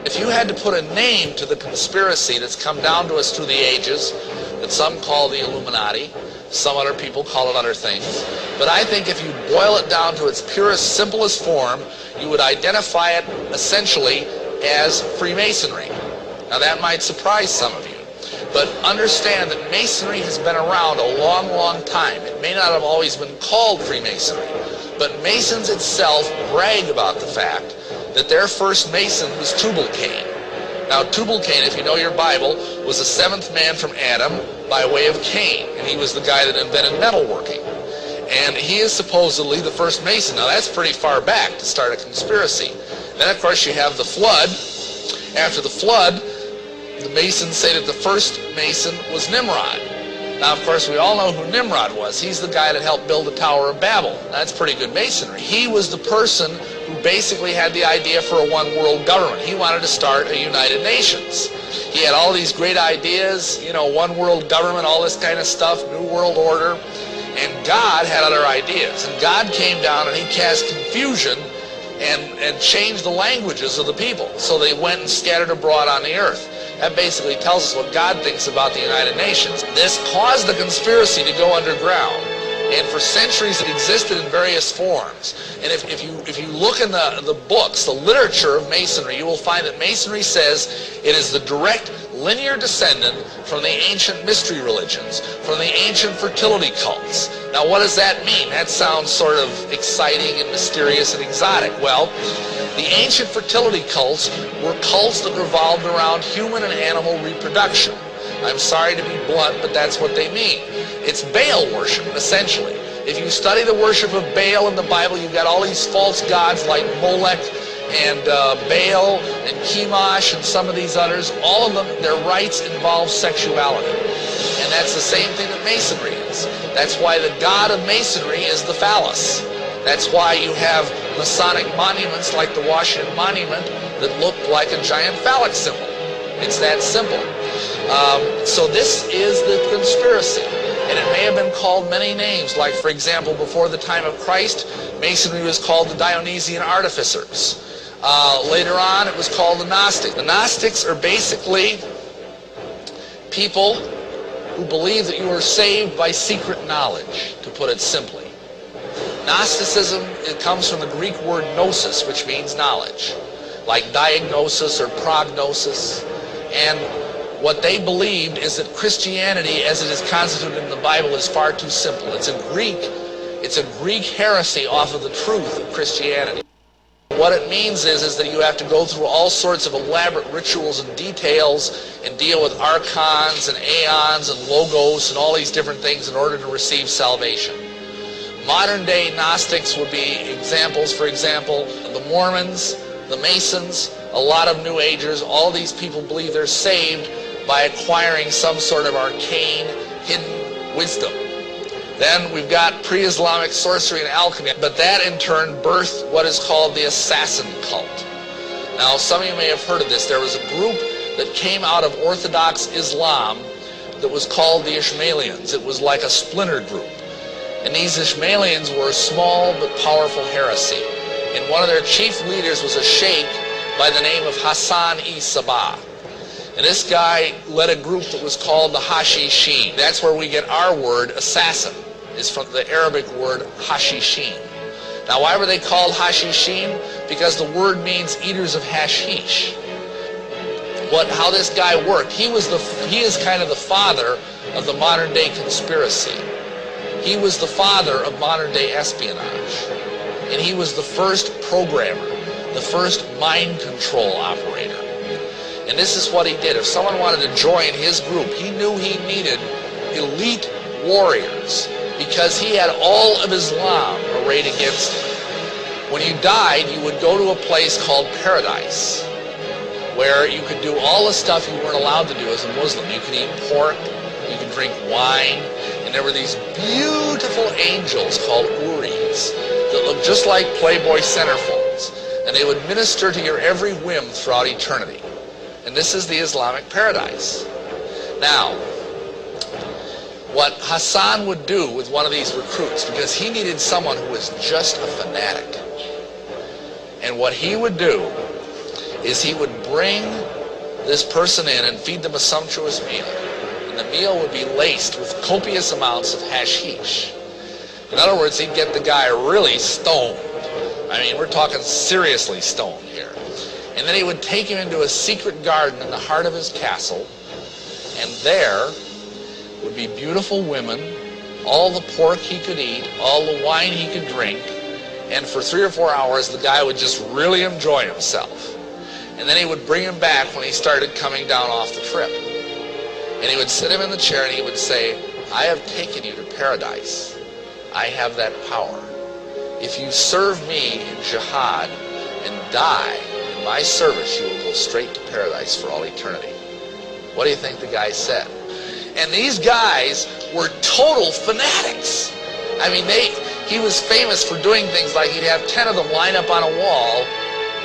If you had to put a name to the conspiracy that's come down to us through the ages, that some call the Illuminati, some other people call it other things, but I think if you boil it down to its purest, simplest form, you would identify it essentially as Freemasonry. Now that might surprise some of you, but understand that Masonry has been around a long, long time. It may not have always been called Freemasonry, but Masons itself brag about the fact that their first Mason was Tubal-Cain. Now Tubal-Cain, if you know your Bible, was the seventh man from Adam by way of Cain, and he was the guy that invented metalworking. And he is supposedly the first Mason. Now that's pretty far back to start a conspiracy. Then of course you have the flood. After the flood, the Masons say that the first Mason was Nimrod. Now of course we all know who Nimrod was. He's the guy that helped build the Tower of Babel. That's pretty good Masonry. He was the person who basically had the idea for a one world government. He wanted to start a United Nations. He had all these great ideas, you know, one world government, all this kind of stuff, New World Order. And God had other ideas. And God came down and he cast confusion and changed the languages of the people. So they went and scattered abroad on the earth. That basically tells us what God thinks about the United Nations. This caused the conspiracy to go underground. And for centuries it existed in various forms. And if you look in the books, the literature of Masonry, you will find that Masonry says it is the direct linear descendant from the ancient mystery religions, from the ancient fertility cults. Now what does that mean? That sounds sort of exciting and mysterious and exotic. Well, the ancient fertility cults were cults that revolved around human and animal reproduction. I'm sorry to be blunt, but that's what they mean. It's Baal worship, essentially. If you study the worship of Baal in the Bible, you've got all these false gods like Molech and Baal and Chemosh and some of these others. All of them, their rites involve sexuality. And that's the same thing that Masonry is. That's why the god of Masonry is the phallus. That's why you have Masonic monuments like the Washington Monument that look like a giant phallic symbol. It's that simple. So this is the conspiracy. And it may have been called many names, like for example, before the time of Christ, Masonry was called the Dionysian Artificers. Later on, it was called the Gnostics. The Gnostics are basically people who believe that you are saved by secret knowledge, to put it simply. Gnosticism, it comes from the Greek word gnosis, which means knowledge, like diagnosis or prognosis. And what they believed is that Christianity, as it is constituted in the Bible, is far too simple. It's a Greek heresy off of the truth of Christianity. What it means is that you have to go through all sorts of elaborate rituals and details and deal with archons and aeons and logos and all these different things in order to receive salvation. Modern day Gnostics would be examples, for example, the Mormons, the Masons, a lot of New Agers. All these people believe they're saved by acquiring some sort of arcane, hidden wisdom. Then we've got pre-Islamic sorcery and alchemy, but that in turn birthed what is called the assassin cult. Now some of you may have heard of this. There was a group that came out of Orthodox Islam that was called the Ishmaelians. It was like a splinter group. And these Ishmaelians were a small but powerful heresy. And one of their chief leaders was a sheikh by the name of Hassan-i-Sabah. And this guy led a group that was called the Hashishin. That's where we get our word assassin, is from the Arabic word Hashishin. Now why were they called Hashishin? Because the word means eaters of hashish. How this guy worked, he is kind of the father of the modern day conspiracy. He was the father of modern day espionage. And he was the first programmer, the first mind control operator. And this is what he did. If someone wanted to join his group, he knew he needed elite warriors because he had all of Islam arrayed against him. When you died, you would go to a place called paradise, where you could do all the stuff you weren't allowed to do as a Muslim. You could eat pork, you could drink wine, and there were these beautiful angels called Uris that looked just like Playboy centerfolds, and they would minister to your every whim throughout eternity. And this is the Islamic paradise. Now, what Hassan would do with one of these recruits, because he needed someone who was just a fanatic, and what he would do is he would bring this person in and feed them a sumptuous meal. And the meal would be laced with copious amounts of hashish. In other words, he'd get the guy really stoned. I mean, we're talking seriously stoned here. And then he would take him into a secret garden in the heart of his castle, and there would be beautiful women, all the pork he could eat, all the wine he could drink, and for 3 or 4 hours the guy would just really enjoy himself. And then he would bring him back when he started coming down off the trip. And he would sit him in the chair and he would say, I have taken you to paradise. I have that power. If you serve me in jihad and die in my service, you will go straight to paradise for all eternity. What do you think the guy said? And these guys were total fanatics. I mean, he was famous for doing things like he'd have 10 of them line up on a wall,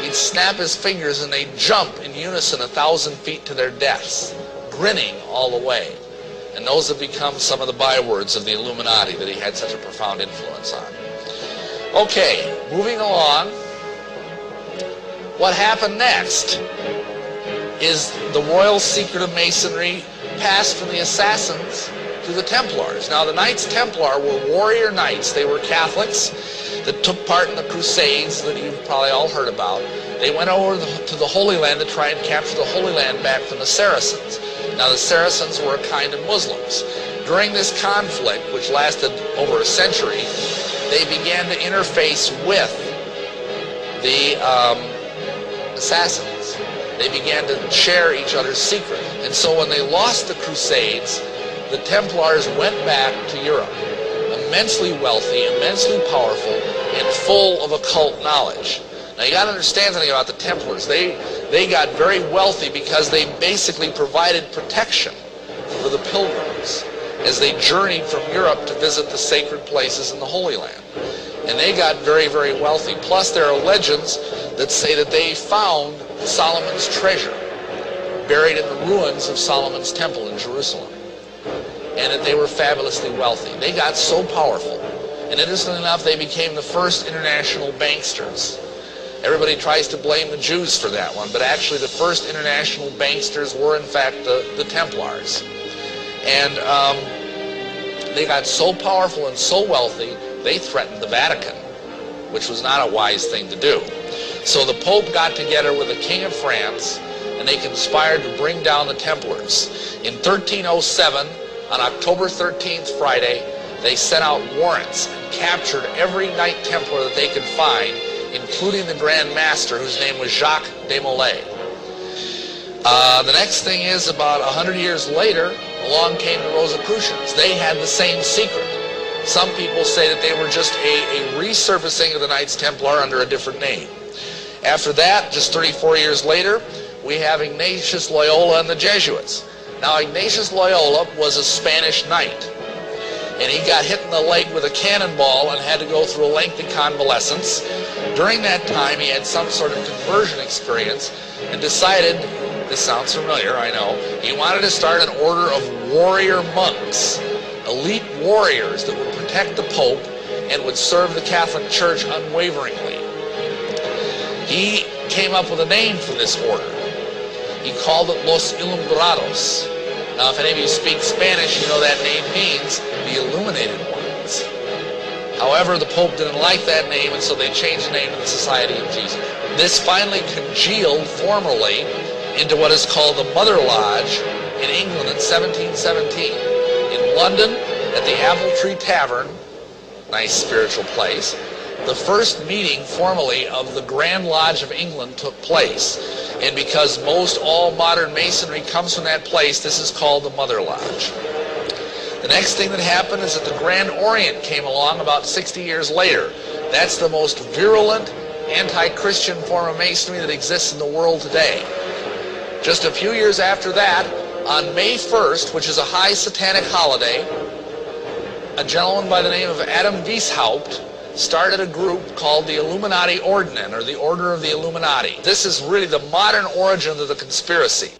he'd snap his fingers and they'd jump in unison 1,000 feet to their deaths, grinning all the way. And those have become some of the bywords of the Illuminati that he had such a profound influence on. Okay, moving along. What happened next is the royal secret of Masonry passed from the Assassins to the Templars. Now, the Knights Templar were warrior knights. They were Catholics that took part in the Crusades that you've probably all heard about. They went over to the Holy Land to try and capture the Holy Land back from the Saracens. Now, the Saracens were a kind of Muslims. During this conflict, which lasted over a century, they began to interface with the Assassins. They began to share each other's secret. And so when they lost the Crusades, the Templars went back to Europe, immensely wealthy, immensely powerful, and full of occult knowledge. Now you got to understand something about the Templars. They got very wealthy because they basically provided protection for the pilgrims as they journeyed from Europe to visit the sacred places in the Holy Land. And they got very, very wealthy. Plus there are legends that say that they found Solomon's treasure buried in the ruins of Solomon's temple in Jerusalem, and that they were fabulously wealthy. They got so powerful, and interestingly enough, they became the first international banksters. Everybody tries to blame the Jews for that one, but actually the first international banksters were in fact the Templars. And they got so powerful and so wealthy, they threatened the Vatican, which was not a wise thing to do. So the Pope got together with the King of France, and they conspired to bring down the Templars. In 1307, on October 13th, Friday, they sent out warrants and captured every Knight Templar that they could find, including the Grand Master, whose name was Jacques de Molay. The next thing is, about 100 years later, along came the Rosicrucians. They had the same secret. Some people say that they were just a resurfacing of the Knights Templar under a different name. After that, just 34 years later, we have Ignatius Loyola and the Jesuits. Now, Ignatius Loyola was a Spanish knight, and he got hit in the leg with a cannonball and had to go through a lengthy convalescence. During that time, he had some sort of conversion experience and decided, this sounds familiar, I know, he wanted to start an order of warrior monks, elite warriors that would protect the Pope and would serve the Catholic Church unwaveringly. He came up with a name for this order. He called it Los Illuminados. Now, if any of you speak Spanish, you know that name means the Illuminated Ones. However, the Pope didn't like that name, and so they changed the name to the Society of Jesus. This finally congealed formally into what is called the Mother Lodge in England in 1717. In London, at the Apple Tree Tavern, nice spiritual place, the first meeting formally of the Grand Lodge of England took place. And because most all modern Masonry comes from that place, this is called the Mother Lodge. The next thing that happened is that the Grand Orient came along about 60 years later. That's the most virulent anti-Christian form of Masonry that exists in the world today. Just a few years after that, on May 1st, which is a high satanic holiday, a gentleman by the name of Adam Weishaupt started a group called the Illuminati Ordnen, or the Order of the Illuminati. This is really the modern origin of the conspiracy.